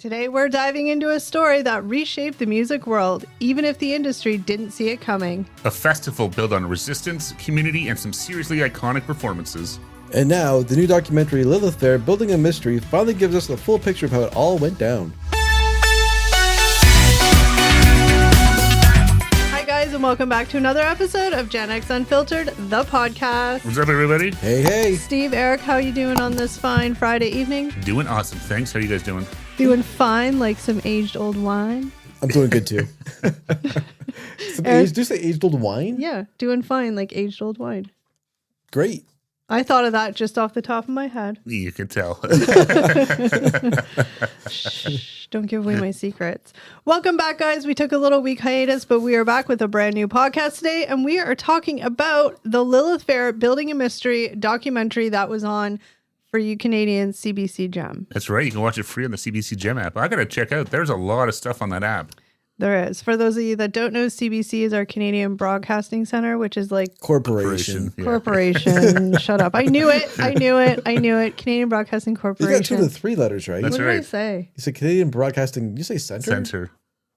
Today we're diving into a story that reshaped the music world, even if the industry didn't see it coming. A festival built on resistance, community, and some seriously iconic performances. And now, the new documentary Lilith Fair, Building a Mystery, finally gives us the full picture of how it all went down. Hi guys, and welcome back to another episode of Gen X Unfiltered, the podcast. What's up, everybody? Hey, hey. Steve, Eric, how you doing on this fine Friday evening? Doing awesome. Thanks. How you guys doing? Doing fine, like some aged old wine. I'm doing good too. Did you say aged old wine? Yeah, doing fine, like aged old wine. Great. I thought of that just off the top of my head. You can tell. Shh, don't give away my secrets. Welcome back, guys. We took a little week hiatus, but we are back with a brand new podcast today, and we are talking about the Lilith Fair Building a Mystery documentary that was on, for you Canadians, CBC Gem. That's right. You can watch it free on the CBC Gem app. I got to check out. There's a lot of stuff on that app. There is. For those of you that don't know, CBC is our Canadian Broadcasting Center, which is like Corporation. Yeah. corporation. Shut up. I knew it. Canadian Broadcasting You Corporation. got two of the three letters, right? That's What did I right. say? You said Canadian Broadcasting. You say Center? Center.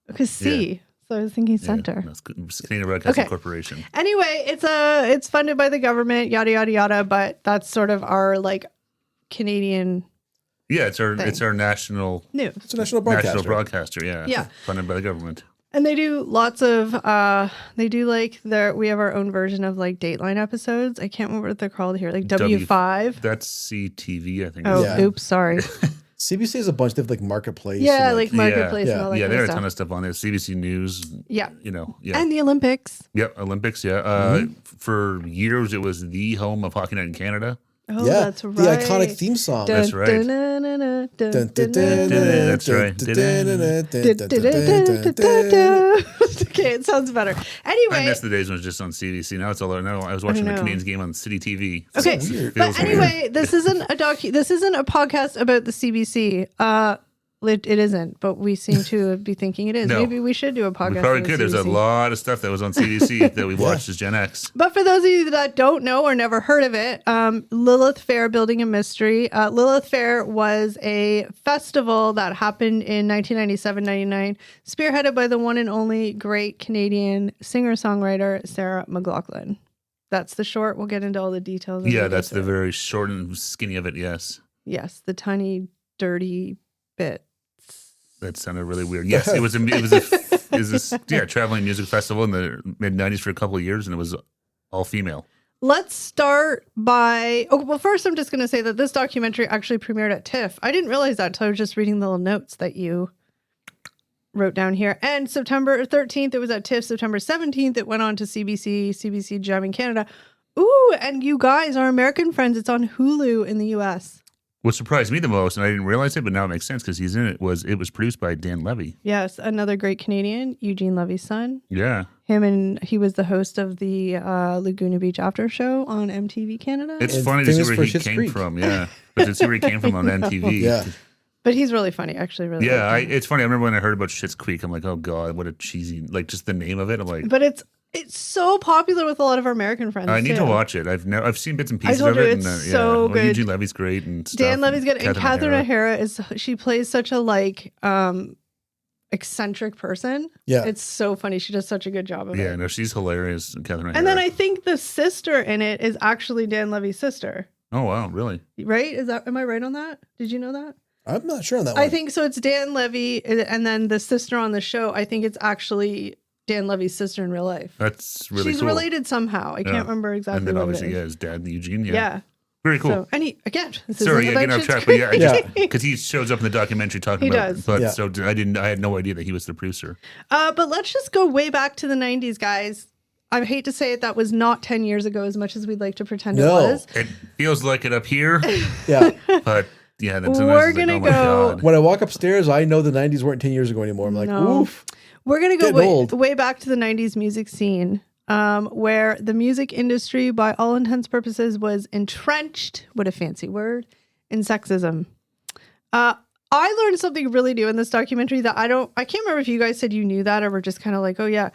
Because C. So I was thinking center. Yeah, that's good. It's Canadian Broadcasting Okay. Corporation. Anyway, it's funded by the government, yada yada yada. But that's sort of our like Canadian Yeah, it's our national news, It's a national broadcaster. broadcaster. Yeah. Yeah. Funded by the government. and they do lots of we have our own version of like Dateline episodes. I can't remember what they're called here, like W5. That's CTV, I think. Oh, Yeah. oops, sorry. CBC is a bunch. They have like Marketplace. Yeah, and, like Marketplace Yeah. and all that Yeah, kind there are of a ton stuff. of stuff on there. CBC News. Yeah, You know. Yeah. and the Olympics. Yep. Olympics. Yeah. For years, it was the home of Hockey Night in Canada. Oh, Yeah, that's right. the iconic theme song. That's right. That's right. Okay, it sounds better. I Anyway, miss the days when it was just on CBC. Now it's all now. I was watching the know. Canadians game on City TV. okay, Feels but weird. anyway, this isn't a podcast about the CBC. It isn't, but we seem to be thinking it is. No. Maybe we should do a podcast. We probably on the could. There's a CBC. lot of stuff that was on CBC that we watched as Gen X. But for those of you that don't know or never heard of it, Lilith Fair Building a Mystery. Lilith Fair was a festival that happened in 1997-99, spearheaded by the one and only great Canadian singer-songwriter Sarah McLachlan. That's the short. We'll get into all the details. as we Yeah, go that's the through. very short and skinny of it. Yes, Yes, the tiny, dirty bit. that sounded really weird. Yes, it was a traveling music festival in the mid '90s for a couple of years, and it was all female. Let's start by... Oh, well, first I'm just going to say that this documentary actually premiered at TIFF. I didn't realize that until I was just reading the little notes that you wrote down here. And September 13th, it was at TIFF. September 17th, it went on to CBC Gem in Canada. Ooh, and you guys, our American friends, it's on Hulu in the U.S. What surprised me the most, and I didn't realize it, but now it makes sense because he's in it. It was produced by Dan Levy. Yes, another great Canadian, Eugene Levy's son. Yeah, He was the host of the Laguna Beach After Show on MTV Canada. it's And funny to see famous where for he Schitt's came Creek. from. Yeah, but to see where he came from on MTV. Yeah. But he's really funny, actually. Really. Yeah, like him. it's funny. I remember when I heard about Schitt's Creek, I'm like, oh god, what a cheesy, like just the name of it. I'm like, But it's so popular with a lot of our American friends. I need too. to watch it. I've seen bits and pieces told of you, it. it's and, so good. Eugene Levy's great and stuff. Dan Levy's good, and Catherine O'Hara. O'Hara she plays such a like eccentric person. Yeah. It's so funny. She does such a good job of Yeah, it. no, she's hilarious, Catherine O'Hara. And then I think the sister in it is actually Dan Levy's sister. oh wow, really? Right? Am I right on that? Did you know that? I'm not sure on that one. I think so. It's Dan Levy, and then the sister on the show. I think it's actually Dan Levy's sister in real life. That's really She's cool. related somehow. I Yeah. can't remember exactly And then what obviously, it yeah, is. his dad, Eugene. Yeah, Yeah. very cool. So, and this Sorry, isn't getting about off Schitt's track, but yeah, Creek. because he shows up in the documentary talking He about. does. But Yeah. so I had no idea that he was the producer. But let's just go way back to the 90s, guys. I hate to say it, that was not 10 years ago as much as we'd like to pretend No. it was. It feels like it up here, Yeah. but yeah, then sometimes We're it's like, gonna oh my go- God. When I walk upstairs, I know the 90s weren't 10 years ago anymore. I'm like, No. oof. We're going to go Getting old. way back to the 90s music scene, where the music industry, by all intents and purposes, was entrenched, what a fancy word, in sexism. I learned something really new in this documentary that I can't remember if you guys said you knew that or were just kind of like, oh yeah.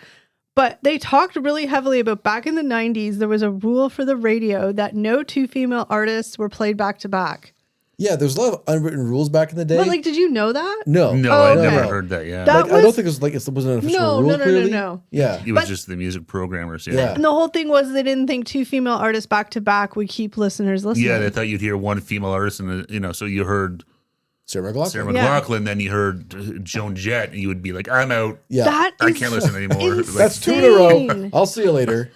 But they talked really heavily about back in the 90s, there was a rule for the radio that no two female artists were played back to back. Yeah, there's a lot of unwritten rules back in the day. But like, did you know that? no, No, Oh, I okay. never heard that. Yeah, That like, I don't think it wasn't an official rule. Clearly. No. Yeah, it was but- just the music programmers. Yeah. And the whole thing was they didn't think two female artists back to back would keep listeners listening. Yeah, they thought you'd hear one female artist, and so you heard Sarah McLachlan. Sarah Yeah. McLachlan, then you heard Joan Jett, and you would be like, "I'm out. Yeah, That I is can't listen anymore." insane. that's 2 in a row. insane. I'll see you later.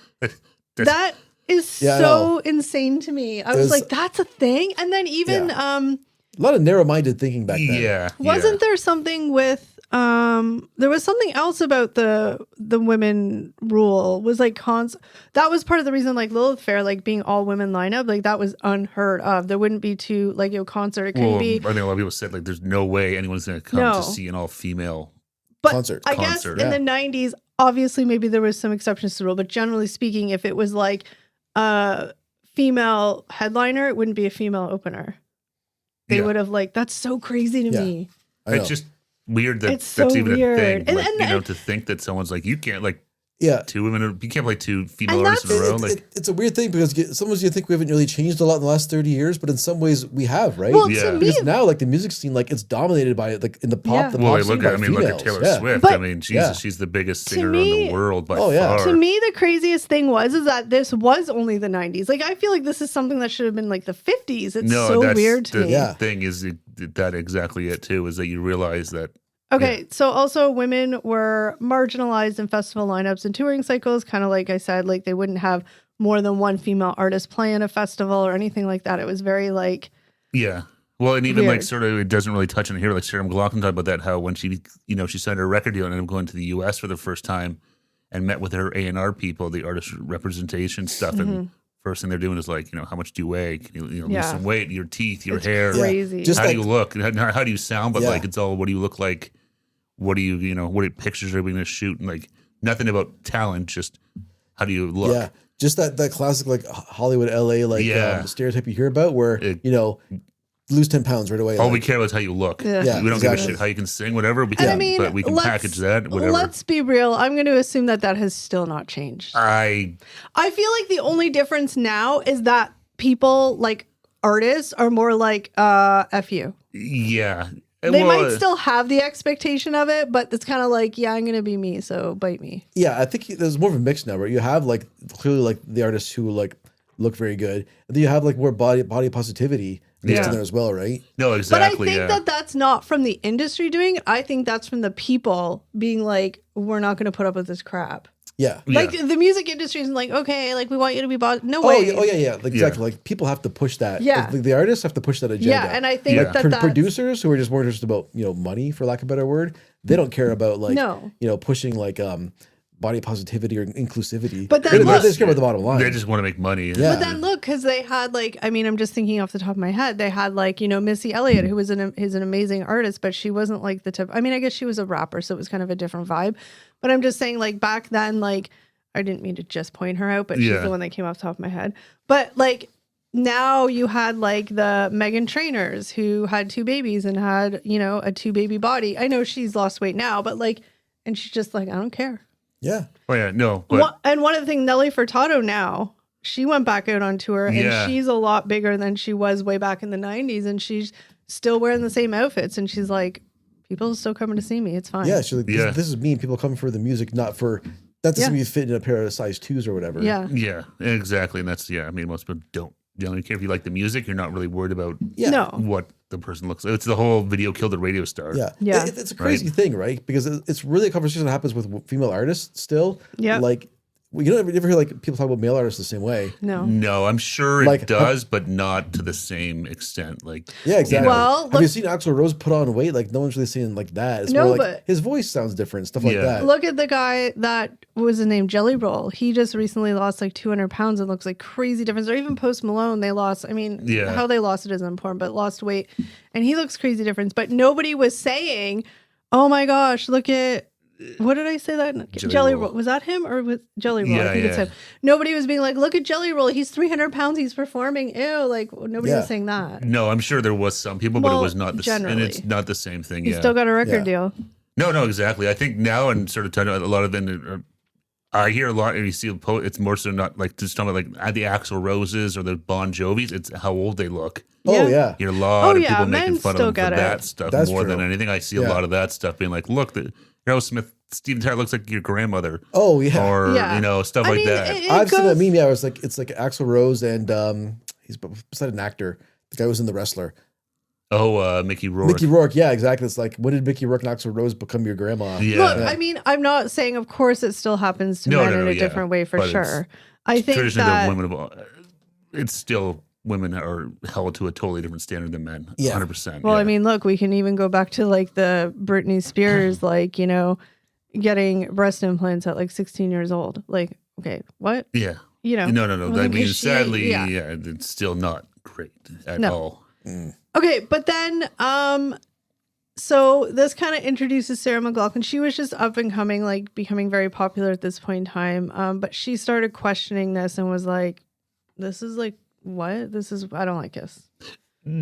That is Yeah, I so insane to me. I was was- like, that's a thing. And then even A lot of narrow-minded thinking back then. Yeah, wasn't there something with there was something else about the women rule was like that was part of the reason like Lilith Fair like being all women lineup like that was unheard of. There wouldn't be two like concert. It couldn't Well, be. I think a lot of people said like, "There's no way anyone's going to come No. to see an all-female." But concert. I Concert, guess in the 90s, obviously maybe there was some exceptions to the rule, but generally speaking, if it was like a female headliner, it wouldn't be a female opener. They Yeah. would have like that's so crazy to Yeah. me. I know. It's just weird that It's that's so even weird. a thing. And- Like, and- to think that someone's like, you can't like yeah. two women, you can't play two female And artists in a row. It- Like, it's a weird thing because sometimes you think we haven't really changed a lot in the last 30 years, but in some ways we have, right? Well, Yeah. to me, Because now, like the music scene, like it's dominated by like in the pop, Yeah. the well, pop look scene at by look at females. Taylor Yeah. Swift. But- I mean, Jesus, Yeah. she's the biggest To singer me- in the world by Oh, yeah. far. to me, the craziest thing was that this was only the 90s. Like I feel like this is something that should have been like the 50s. It's no, so that's weird to the me. Yeah. thing is that exactly it too. Is that you realize that Okay, so also women were marginalized in festival lineups and touring cycles, kind of like I said, like they wouldn't have more than one female artist play in a festival or anything like that. It was very like, yeah. Well, and even like Weird. sort of, it doesn't really touch on here. Like Sarah McLachlan talked about that, how when she signed her record deal and ended up going to the U.S. for the first time and met with her A&R people, the artist representation stuff, and first thing they're doing is like, how much do you weigh? Can you, lose Yeah. some weight? Your teeth, your It's hair. crazy. Just How like, do you look? How do you sound? But Yeah. like, it's all what do you look like? What do you, what pictures are we going to shoot? And like, nothing about talent, just how do you look? yeah, just that classic like Hollywood, LA, like Yeah. stereotype you hear about where It- lose 10 pounds right away. All like, we care about is how you look. Yeah. Yeah, We don't give a exactly. shit how you can sing, whatever. We And I can, mean, but we can let's- package that, whatever. let's be real. I'm going to assume that has still not changed. I I feel like the only difference now is that people like artists are more like, F you. yeah. They Well, might still have the expectation of it, but it's kind of like, yeah, I'm going to be me, so bite me. Yeah, I think there's more of a mix now where you have like clearly like the artists who like look very good, and then you have like more body positivity mixed Yeah. in there as well, right? No, But exactly. I think yeah. that's not from the industry doing it. I think that's from the people being like, we're not going to put up with this crap. Yeah. Yeah. Like the music industry is like, okay, like we want you to be boss. No Oh way. yeah. Like, exactly. Like people have to push that. Yeah. Like, the artists have to push that agenda. Yeah, and I think Yeah. that that's producers who are just more interested about money, for lack of a better word, they don't care about like No. pushing like body positivity or inclusivity. But then they look- just care about the bottom line. They just want to make money. Yeah. But then look, because they had like, I mean, I'm just thinking off the top of my head, they had like, Missy Elliott, who was is an amazing artist, but she wasn't like the type. I mean, I guess she was a rapper, so it was kind of a different vibe. But I'm just saying, like back then, like I didn't mean to just point her out, but she's Yeah. the one that came off the top of my head. But like now you had like the Meghan Trainors who had 2 babies and had a 2 baby body. I know she's lost weight now, but like, and she's just like, I don't care. yeah. Oh yeah, no. But And one of the things, Nelly Furtado now, she went back out on tour Yeah. and she's a lot bigger than she was way back in the 90s. And she's still wearing the same outfits. And she's like, people are still coming to see me. It's fine. Yeah. So like, Yeah. this is me and people come for the music, not for that doesn't Yeah. mean fit in a pair of size 2s or whatever. Yeah. yeah, exactly. And that's I mean, most people don't care if you like the music. You're not really worried about Yeah. No. what the person looks like. It's the whole video killed the radio star. Yeah. Yeah. It's a crazy thing, right? Because it's really a conversation that happens with female artists still. Yeah. Like, you don't ever hear like people talk about male artists the same way. No. No, I'm sure Like, it does, but not to the same extent. Like, Yeah, exactly. Well, have you look- seen Axl Rose put on weight? Like, no one's really saying like that. It's No, more like but- his voice sounds different, stuff like Yeah. that. Look at the guy that what was his name, Jelly Roll. He just recently lost like 200 pounds and looks like crazy difference. Or even Post Malone, they lost. I mean, Yeah. how they lost it isn't important, but lost weight. And he looks crazy difference. But nobody was saying, oh my gosh, look at, what did I say that? Jelly Roll. Roll. Was that him or was Jelly Roll? Yeah, I think it's yeah. him. Nobody was being like, look at Jelly Roll. He's 300 pounds. He's performing. Ew. Like nobody Yeah. was saying that. no, I'm sure there was some people, but Well, it was not the same. And generally. it's not the same thing. He's Yeah. still got a record Yeah. deal. No, exactly. I think now and sort of talking about a lot of them. I hear a lot, and you see it's more so not like just talking about like the Axl Roses or the Bon Jovis. It's how old they look. Oh yeah. You hear a lot of yeah, people making men fun of still them for get that it. stuff That's more true. than anything. I see a lot of that stuff being like, look, the Aerosmith, Steven Tyler looks like your grandmother. Oh yeah. Or Yeah. you know, stuff I like mean, that. I've seen that meme. Yeah, it's like Axl Rose and he's beside an actor. The guy who was in The Wrestler. Oh, Mickey Rourke. Mickey Rourke. Yeah, exactly. It's like, when did Mickey Rourke and Axl Rose become your grandma? Yeah. Look, I mean, I'm not saying, of course, it still happens to men in a different way for But sure. I think traditionally, that women it's still women are held to a totally different standard than men. Yeah. 100%. well, I mean, look, we can even go back to like the Britney Spears, like, you know, getting breast implants at like 16 years old. Like, okay, what? yeah. You know, No. well, I mean, she- sadly, yeah. it's still not great at No. all. Okay, but then so this kind of introduces Sarah McLachlan. She was just up and coming, like becoming very popular at this point in time. But she started questioning this and was like, this is like what? This is I don't like this.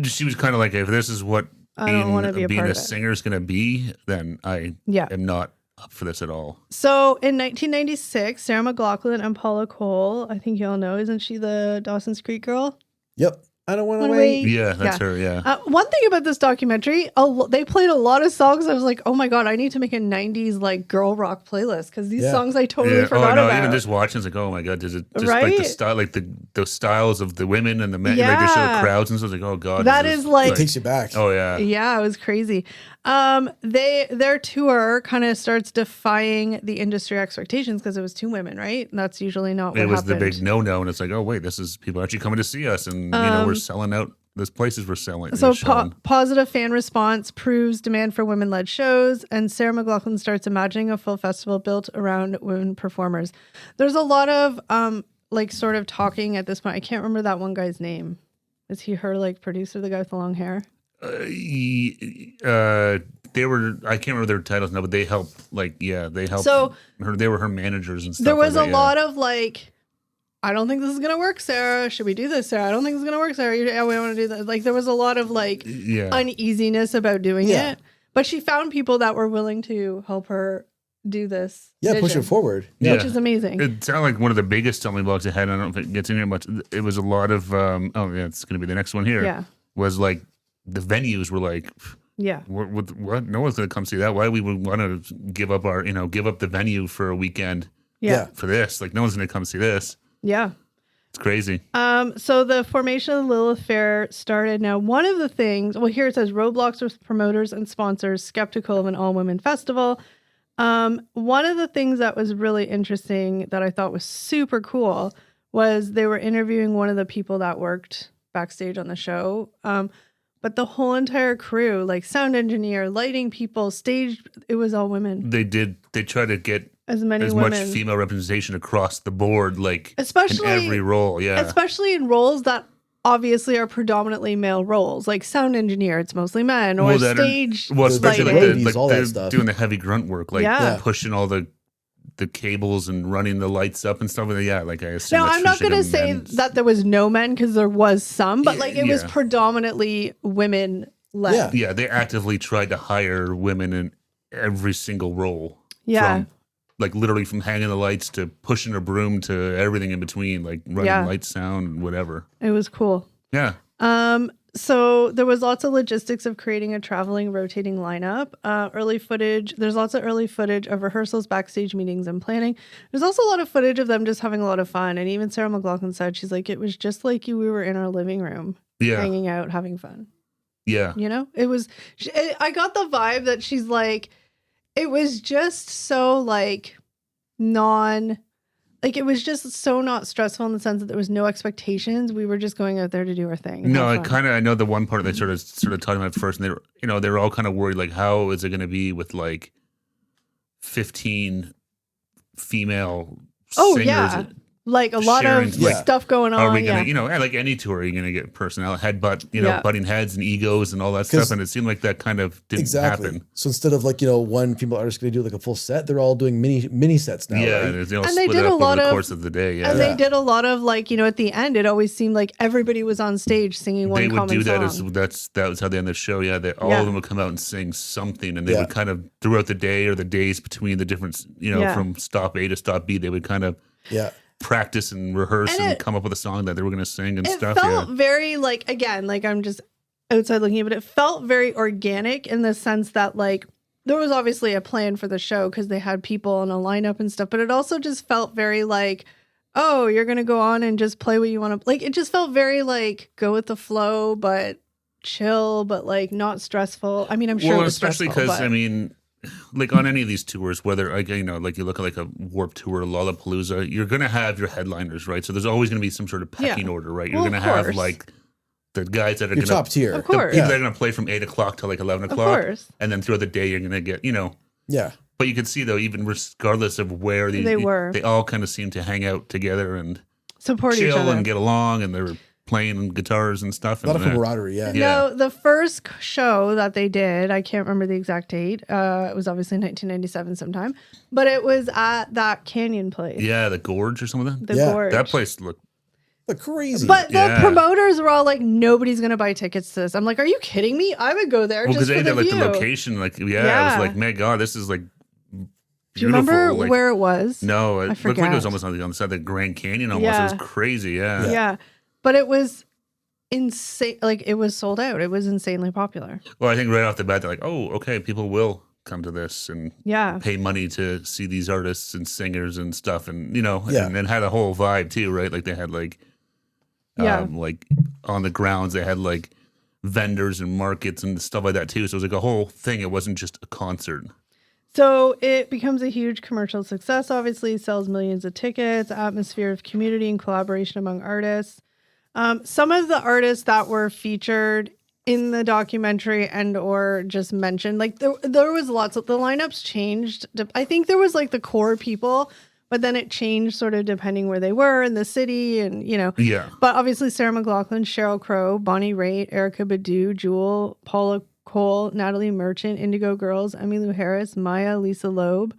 She was kind of like, if this is what I don't want to be a being part a of it. singer is going to be, then I Yeah. am not up for this at all. So in 1996, Sarah McLachlan and Paula Cole, I think you all know, isn't she the Dawson's Creek girl? Yep. I don't want to Wanna wait. wait? Yeah, that's her. Yeah. One thing about this documentary, they played a lot of songs. I was like, oh my God, I need to make a 90s like girl rock playlist because these Yeah. songs I totally Yeah. forgot Oh no! about. Even just watching, it's like, oh my god, does it just Right? like the style, like the styles of the women and the men, like they show Yeah. the crowds and stuff. It's like, oh god, That this is like- It takes you back. oh yeah, Yeah, it was crazy. Their tour kind of starts defying the industry expectations because it was two women, right? And that's usually not what it was happened. the big no, and it's like, oh wait, this is people actually coming to see us, and you know we're selling out. Those places were selling. So showing. positive fan response proves demand for women-led shows, and Sarah McLachlan starts imagining a full festival built around women performers. There's a lot of like sort of talking at this point. I can't remember that one guy's name. Is he her like producer, the guy with the long hair? They were. I can't remember their titles now, but they helped. Like, yeah, they helped. So- her, they were her managers and stuff. There was like a that, yeah. lot of like, I don't think this is gonna work, Sarah. Should we do this, Sarah? I don't think it's gonna work, Sarah. Yeah, we want to do that. Like there was a lot of like Yeah. uneasiness about doing Yeah. it, but she found people that were willing to help her do this. Yeah, push vision, it forward. Yeah. which is amazing. It sounded like one of the biggest stumbling blocks I had. I don't know if it gets in here much. It was a lot of. Oh yeah, it's going to be the next one here. Yeah. Was like the venues were like, Yeah. what? No one's going to come see that. Why we would want to give up our, give up the venue for a weekend Yeah. for this? Like, no one's going to come see this. Yeah. It's crazy. So the formation of the Lilith Fair started. Now, one of the things, well, here it says roadblocks with promoters and sponsors skeptical of an all-women festival. One of the things that was really interesting that I thought was super cool was they were interviewing one of the people that worked backstage on the show. But the whole entire crew, like sound engineer, lighting people, stage, it was all women. They tried to get As many as women. much female representation across the board, like Especially- in every role. Yeah. Especially in roles that obviously are predominantly male roles, like sound engineer, it's mostly men, or that are- stage Well, especially like, lighting. ladies, all that they're stuff. doing the heavy grunt work, like Yeah. pushing all the cables and running the lights up and stuff. Yeah, like I assume. Now, that's I'm not traditionally going to say men's- that there was no men because there was some, but like it was Yeah. predominantly women led. Yeah. Yeah, they actively tried to hire women in every single role. Yeah. From, like literally from hanging the lights to pushing a broom to everything in between, like running Yeah. lights, sound, whatever. It was cool. Yeah. So there was lots of logistics of creating a traveling, rotating lineup. Early footage. There's lots of early footage of rehearsals, backstage meetings, and planning. There's also a lot of footage of them just having a lot of fun. And even Sarah McLachlan said, she's like, it was just like we were in our living room, Yeah. hanging out, having fun. Yeah. You know, it was. I got the vibe that she's like, it was just so like like it was just so not stressful in the sense that there was no expectations. We were just going out there to do our thing. and No, have fun. I know the one part they sort of talking about first, and they were all kind of worried, like, how is it going to be with like 15 female Oh, singers yeah. Like a lot Sharing, of like, stuff going on. Are we gonna, like any tour, you're gonna get personnel butting heads and egos and all that stuff, and it seemed like that kind of didn't happen. So instead of one female artist going to do like a full set, they're all doing mini sets now. Yeah, right? they all And split they did it a up lot over the of- course of the day. Yeah, And they did a lot of at the end, it always seemed like everybody was on stage singing one they would common do that song. that was how they end the show. Yeah, all of them would come out and sing something, and they would kind of throughout the day or the days between the different, from stop A to stop B, they would kind of practice and rehearse and come up with a song that they were going to sing and stuff. It felt very I'm just outside looking at it, but it felt very organic in the sense that there was obviously a plan for the show because they had people and a lineup and stuff, but it also just felt very oh, you're going to go on and just play what you want to. It just felt very go with the flow, but chill, but not stressful. I mean, I'm sure it was especially because on any of these tours, whether you look at a Warped Tour, Lollapalooza, you're going to have your headliners, right? So there's always going to be some sort of pecking order, right? You're going to have the guys that are going to top tier, of course, people that are going to play from 8 o'clock till 11 o'clock, and then throughout the day you're going to get But you can see though, even regardless of where they all kind of seem to hang out together and support each other and get along, and they're playing guitars and stuff. A lot of camaraderie, No, the first show that they did, I can't remember the exact date. It was obviously 1997 sometime, but it was at that canyon place. Yeah, the Gorge or something. The Gorge. That place looked crazy. But the promoters were all nobody's going to buy tickets to this. I'm are you kidding me? I would go there just for the view. Because they did the location, I was my God, this is beautiful. Do you remember where it was? No, it looked like it was almost on the side of the Grand Canyon almost. It was crazy, yeah. But it was insane. It was sold out. It was insanely popular. Well, I think right off the bat, they're like, oh, okay, people will come to this and pay money to see these artists and singers and stuff. And, and had a whole vibe too, right? They had on the grounds, they had vendors and markets and stuff like that too. So it was a whole thing. It wasn't just a concert. So it becomes a huge commercial success, obviously, sells millions of tickets, atmosphere of community and collaboration among artists. Some of the artists that were featured in the documentary and or just mentioned, there was lots of, the lineups changed. I think there was the core people, but then it changed sort of depending where they were in the city and, Yeah. But obviously Sarah McLachlan, Sheryl Crow, Bonnie Raitt, Erykah Badu, Jewel, Paula Cole, Natalie Merchant, Indigo Girls, Emmylou Harris, Maya, Lisa Loeb,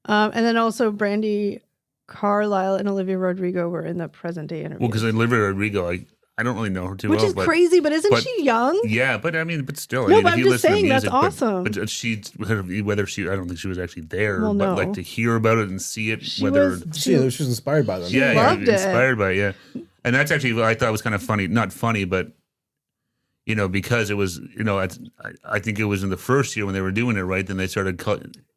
and then also Brandy Carlisle and Olivia Rodrigo were in the present day interview. Well, because Olivia Rodrigo, I don't really know her too Which well. is crazy, but isn't she young? Yeah, but still. No, if but I'm you just listen saying, to that's music, awesome. But I don't think she was actually there, Well, but no. to hear about it and see it, She whether. was- she was inspired by them. She loved it. Inspired by it, yeah. And that's actually what I thought was kind of funny. Not funny, but, because it was, I think it was in the first year when they were doing it, right? Then they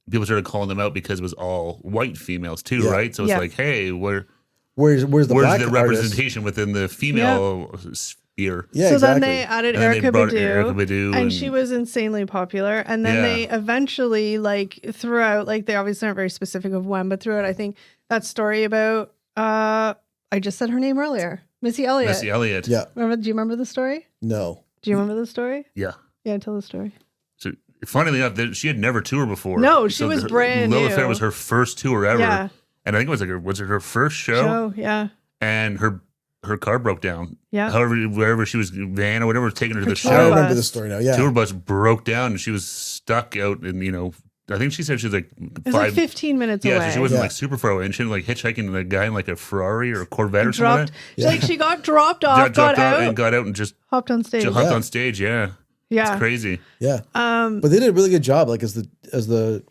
people started calling them out because it was all white females too, right? So it's hey, where's the black the representation within the female sphere? Yeah, so exactly. then they added And then Erykah brought Badu, Erykah Badu, and she was insanely popular. And then they eventually, throughout, they obviously aren't very specific of when, but throughout, I think that story about, I just said her name earlier, Missy Elliott. Missy Elliott. Yeah. Do you remember the story? No. Do you remember the story? Yeah. Yeah, tell the story. So funnily enough, she had never toured before. No, she was brand new. Lilith Fair was her first tour ever. Yeah. And I think it was her first show? Yeah. And her car broke down. Yeah. However, wherever she was, van or whatever was taking her to the tour I show. remember bus. the story now. Yeah. Tour bus broke down and she was stuck out in, I think she said she was It was 15 minutes away. so she wasn't Yeah. super far away. And she was hitchhiking a guy in a Ferrari or a Corvette or dropped. something. She got dropped off, Got got out, and just hopped on stage. hopped on stage. Yeah. Yeah. It's crazy. Yeah. But they did a really good job, as the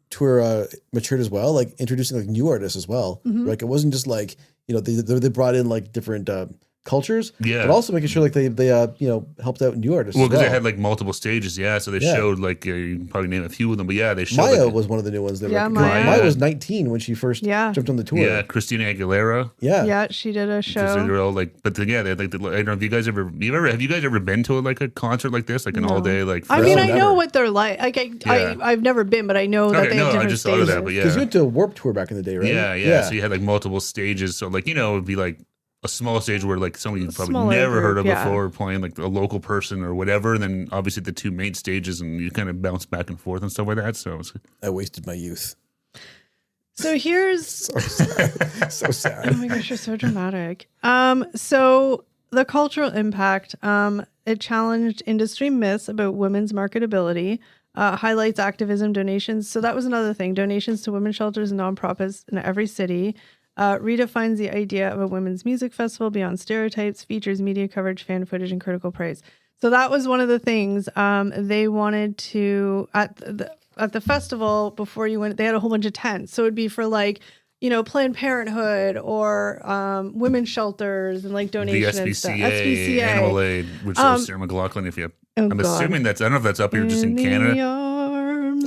tour matured as well, introducing new artists as well. Mm-hmm. It wasn't just they brought in different cultures, Yeah. but also making sure they helped out new artists. Well, as because well. they had multiple stages, so they showed you can probably name a few of them, but they showed Maya was one of the new ones. Maya was 19 when she first jumped on the tour. Yeah, Christina Aguilera. Yeah, she did a show. So they're all but they I don't know if you guys have you guys ever been to a concert like this, an all day I mean, I never. know what they're like. I've never been, but I know that they have different I just stages. thought of that, but Because you went to a Warped Tour back in the day, right? Yeah. So you had multiple stages. So it would be a small stage where somebody you probably Smaller never heard group, of before playing a local person or whatever, and then obviously the two main stages, and you kind of bounce back and forth and stuff like that. So I wasted my youth. So here's So sad. So oh sad. my gosh, you're so dramatic. So the cultural impact, it challenged industry myths about women's marketability, highlights activism, donations. So that was another thing, donations to women's shelters and nonprofits in every city. Redefines the idea of a women's music festival beyond stereotypes, features media coverage, fan footage, and critical praise. So that was one of the things they wanted to at the festival before you went. They had a whole bunch of tents, so it'd be for like Planned Parenthood or women's shelters and like The donation and stuff. SPCA, Animal Aid, which is Sarah McLachlan. I'm assuming that's, I don't know if that's up here just in Canada.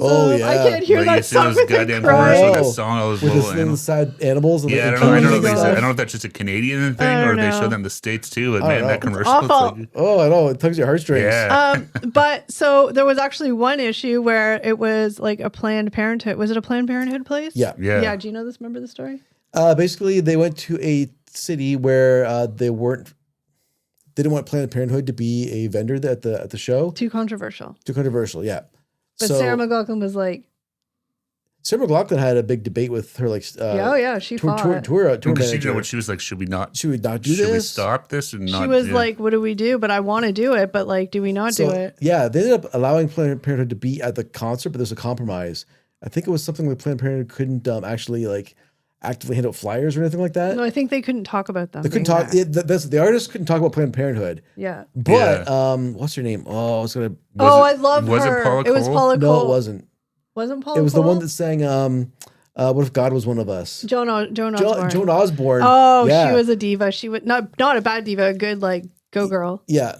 Oh, yeah. I can't hear Like, that you see song those with the goddamn cry. commercials, that Oh, song, all those with little the animals. sad animals. And Yeah, I like, don't, Oh my know. I God. don't know if that's just a Canadian thing I or don't they know. show them the States too. But I don't man, that know. commercial. awful. It's like, oh, I know. It tugs your heartstrings. yeah. But so there was actually one issue where it was like a Planned Parenthood. Was it a Planned Parenthood place? Yeah. Yeah. Yeah. Do you know this? Remember the story? Basically, they went to a city where they didn't want Planned Parenthood to be a vendor at the show. Too controversial. Too controversial, yeah. But So Sarah McLachlan was like, Sarah McLachlan had a big debate with her, like, yeah, she fought. tour Because she manager. what she was like, should we not? Should we not do Should we this? stop this and not? She was yeah. like, what do we do? But I want to do it. But like, do we not do it? Yeah, they ended up allowing Planned Parenthood to be at the concert, but there's a compromise. I think it was something like Planned Parenthood couldn't actually like actively hand out flyers or anything like that. No, I think they couldn't talk about them. They couldn't being talk. there. The artist couldn't talk about Planned Parenthood. Yeah. But what's her name? Oh, I was gonna. I love was it her. Paula It was Cole? Paula Cole. No, it wasn't. Wasn't Paula It was the Cole? one that sang. What if God was one of us? Joan Osborne. Joan Osborne. Oh, Yeah. she was a diva. She was not a bad diva, a good like go girl. Yeah.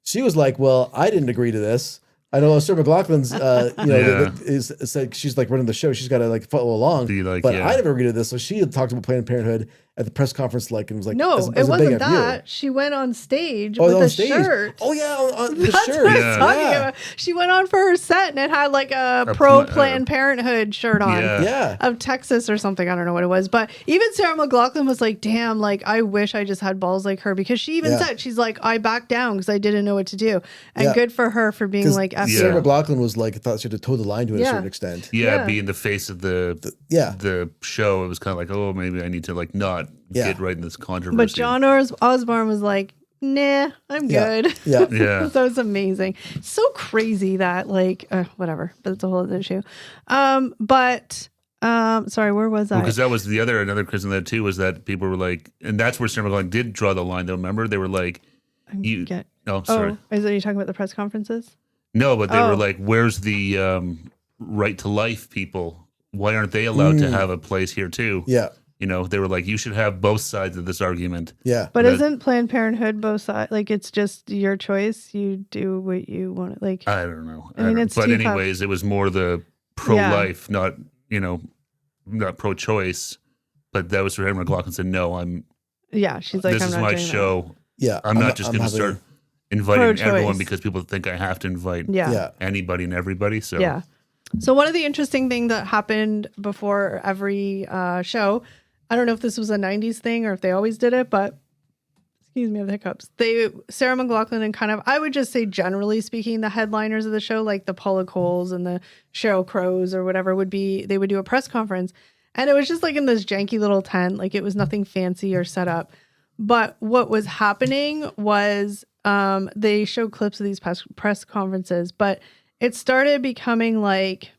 She was like, well, I didn't agree to this. I know Sarah McLachlan's, Yeah. is like she's like running the show. She's got to like follow along. Be like, but yeah. I never agreed to this. So she had talked about Planned Parenthood at the press conference, like, and was like, No, as it a big wasn't appeal. that. She went on stage Oh, with on a stage. shirt. Oh yeah, on the That's shirt. what Yeah. I'm talking Yeah. about. She went on for her set and it had like a A pro pla- Planned Parenthood shirt on. Yeah. Yeah. Of Texas or something. I don't know what it was. But even Sarah McLachlan was like, damn, like I wish I just had balls like her, because she even Yeah. said, she's like, I backed down because I didn't know what to do. And Yeah. good for her for being 'Cause like, F Sarah you. McLachlan was like, thought she had to toe the line to a Yeah. certain extent. Yeah, Yeah. being the face of the Yeah. show, it was kind of like, oh, maybe I need to like not Yeah. get right in this controversy. But John Osborne was like, nah, I'm Yeah. good. Yeah. Yeah. So it's amazing. So crazy that like whatever, but it's a whole other issue. Sorry, where was I? Because that was another criticism of that too, was that people were like, and that's where Sarah McLachlan did draw the line though. Remember, they were like, sorry. Is that you talking about the press conferences? No, but they Oh. were like, where's the right to life people? Why aren't they allowed to have a place here too? Yeah. You know, they were like, you should have both sides of this argument. Yeah. But That- isn't Planned Parenthood both sides? Like it's just your choice. You do what you want. Like I don't know. I mean, don't- it's but too anyways, it was more the pro-life, not pro-choice. But that was for Sarah McLachlan said, no, yeah, she's like, this I'm is not my doing show. Yeah. I'm not just going to having- start inviting Pro-choice. everyone because people think I have to invite that. Yeah. Yeah. anybody and everybody. So Yeah. So one of the interesting things that happened before every show, I don't know if this was a 90s thing or if they always did it, but excuse me, I have hiccups. Sarah McLachlan and kind of, I would just say generally speaking, the headliners of the show, like the Paula Coles and the Sheryl Crows or whatever they would do a press conference. And it was just like in this janky little tent, like it was nothing fancy or set up. But what was happening was they showed clips of these press conferences, but it started becoming like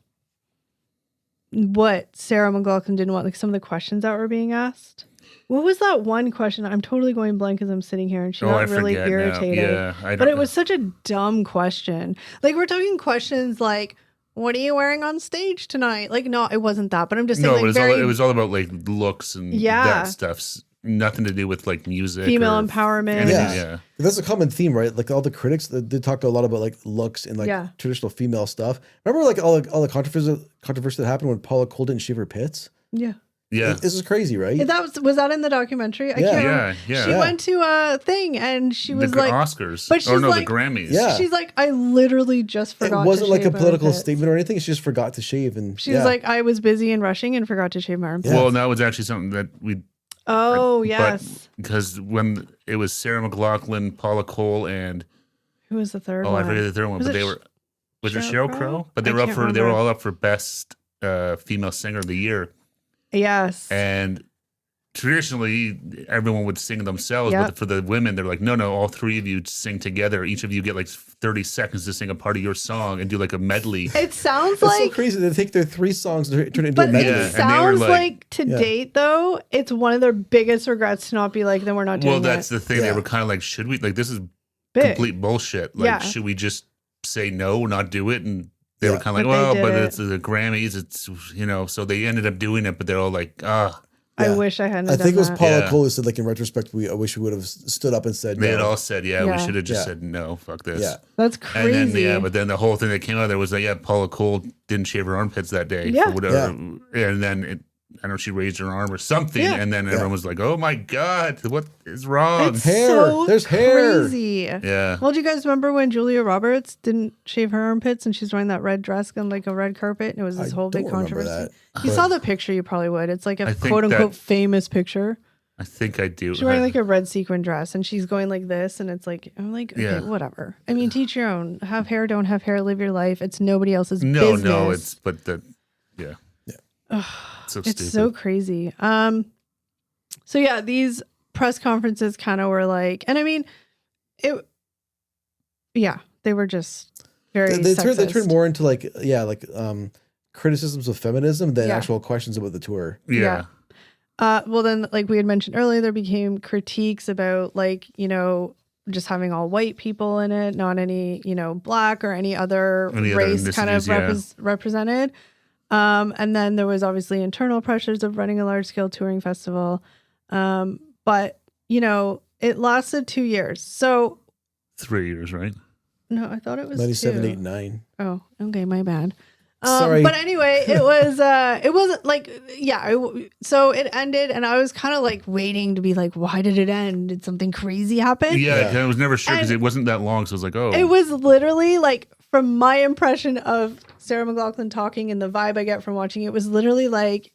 what Sarah McLachlan didn't want, like some of the questions that were being asked. What was that one question? I'm totally going blank as I'm sitting here and she got I really forget now. irritated. Yeah, I But don't- it was such a dumb question. Like we're talking questions like, what are you wearing on stage tonight? Like, no, it wasn't that, but I'm just saying no, like it was all about like looks and Yeah. that stuff. Nothing to do with like music, female or empowerment. anything, Yeah. yeah. That's a common theme, right? Like all the critics, they talk a lot about like looks and like Yeah. traditional female stuff. Remember like all the controversy that happened when Paula Cole didn't shave her pits? Yeah. Yeah. This is crazy, right? That was that in the documentary? I Yeah. can't remember. Yeah. She Yeah. went to a thing and she was The like, Oscars. but she's or no, like- the Grammys. Yeah. she's like, I literally just It forgot. wasn't to like a shave my political armpits. statement or anything. She just forgot to shave, and She was like, I was busy and rushing and forgot to shave my armpits. Yeah. Well, that was actually something that we Oh, but- yes. because when it was Sarah McLachlan, Paula Cole, and Who was the third I one? forget the third one, Was but it they were was it Sheryl Sheryl Crow? Crow? But they I were can't they were remember. all up for best female singer of the year. Yes. And traditionally, everyone would sing themselves, Yep. but for the women, they're like, no, all three of you sing together. Each of you get like 30 seconds to sing a part of your song and do like a medley. It sounds That's so like, crazy. They take their 3 songs and turn it into but a medley. it Yeah, and they sounds were like, like- to Yeah. date though, it's one of their biggest regrets to not be like, then we're not doing Well, that's it. the thing. Yeah. They were kind of like, should we? Like, this is Big. complete bullshit. Like, Yeah. should we just say no, not do it? And they were Yeah. kind of like, But they well, did but it. it's the Grammys. It's, so they ended up doing it, but they're all like, I Yeah. wish I hadn't I done think it was that. Paula Yeah. Cole who said, like, in retrospect, I wish we would have stood up and said they no. had all said, we Yeah. should have just Yeah. said no, fuck this. Yeah. That's And crazy. then, but then the whole thing that came out there was that, Paula Cole didn't shave her armpits that day. Yeah. For whatever. And then I don't know, she raised her arm or something. Yeah. And then everyone was like, oh my God, what is wrong? It's Hair. so There's hair. crazy. Yeah. Well, do you guys remember when Julia Roberts didn't shave her armpits and she's wearing that red dress on like a red carpet and it was this I whole big don't remember controversy? that. You saw the picture, you probably would. It's like I a think quote unquote that- famous picture. I think I do. She's wearing like a red sequin dress and she's going like this and it's like, I'm like, okay, Yeah. whatever. I mean, teach your own. Have hair, don't have hair, live your life. It's nobody else's No, business. yeah. Ugh, So it's stupid. so crazy. So yeah, these press conferences kind of were like, and I mean, they were just very They sexist. turned more into like criticisms of feminism than Yeah. actual questions about the tour. Yeah. Well, then, like we had mentioned earlier, there became critiques about like, just having all white people in it, not any, black or any other Any other race kind of ethnicities, represented. And then there was obviously internal pressures of running a large scale touring festival. But, it lasted 2 years. So 3 years, right? no, I thought it was 97, 2. 8, 9. Oh, okay, my bad. Sorry. But anyway, it wasn't like, so it ended and I was kind of like waiting to be like, why did it end? Did something crazy happen? Yeah, I was never sure because And it wasn't that long. So I was like, oh. It was literally like, from my impression of Sarah McLachlan talking and the vibe I get from watching it was literally like,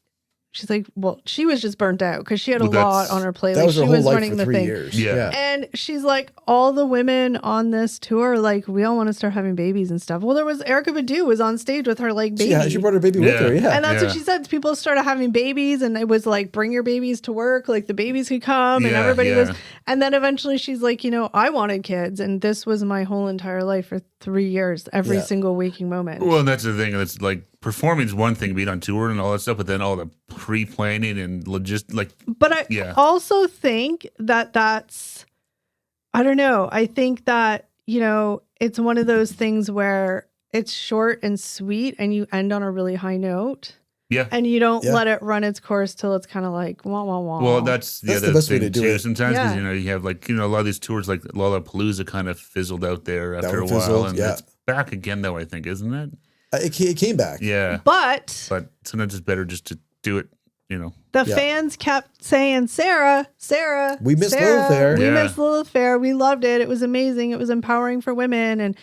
she's like, well, she was just burnt out because she had a Well, lot that's- on her plate. That Like was her she whole was life running for the 3 thing. years. Yeah. And she's like, all the women on this tour, like, we all want to start having babies and stuff. Well, there was Erykah Badu was on stage with her like baby. Yeah, she brought her baby with Yeah. her. Yeah. And that's Yeah. what she said. People started having babies, and it was like, bring your babies to work. Like the babies could come, and Yeah, everybody yeah. was. And then eventually, she's like, I wanted kids, and this was my whole entire life for 3 years, every Yeah. single waking moment. Well, and that's the thing. It's like performing is one thing, being on tour and all that stuff, but then all the pre-planning and But I Yeah. also think that that's, I don't know. I think that, it's one of those things where it's short and sweet and you end on a really high note. Yeah. And you don't Yeah. let it run its course till it's kind of like, wah, wah, wah. Well, that's the That's other the best way thing to do too. it. Sometimes, 'cause, Yeah. you have like, a lot of these tours, like Lollapalooza kind of fizzled out there after a one while. fizzled, And yeah. it's back again, though, I think, isn't it? It came back. Yeah. But But sometimes it's better just to do it, the Yeah. fans kept saying, Sarah, We missed Sarah, Lilith Fair." We Yeah. missed Lilith Fair. We loved it. It was amazing. It was empowering for women. And,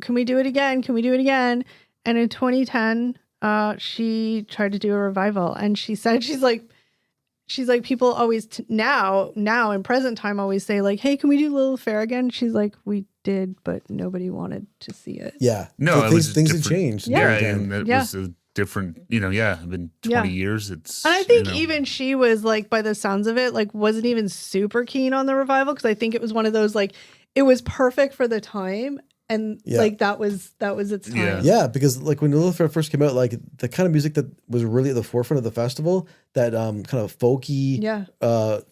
can we do it again? Can we do it again? And in 2010, she tried to do a revival. And she said, she's like, people always now in present time always say like, hey, can we do Lilith Fair again? She's like, we did, but nobody wanted to see it. Yeah. No, So it was things had different. changed. Yeah. again. And it Yeah. was a different, it's been 20 years. It's, And I think even she was like, by the sounds of it, like wasn't even super keen on the revival because I think it was one of those like it was perfect for the time and Yeah. like that was its time. Yeah. Yeah, because like when Lilith Fair first came out, like the kind of music that was really at the forefront of the festival, that kind of folky, Yeah.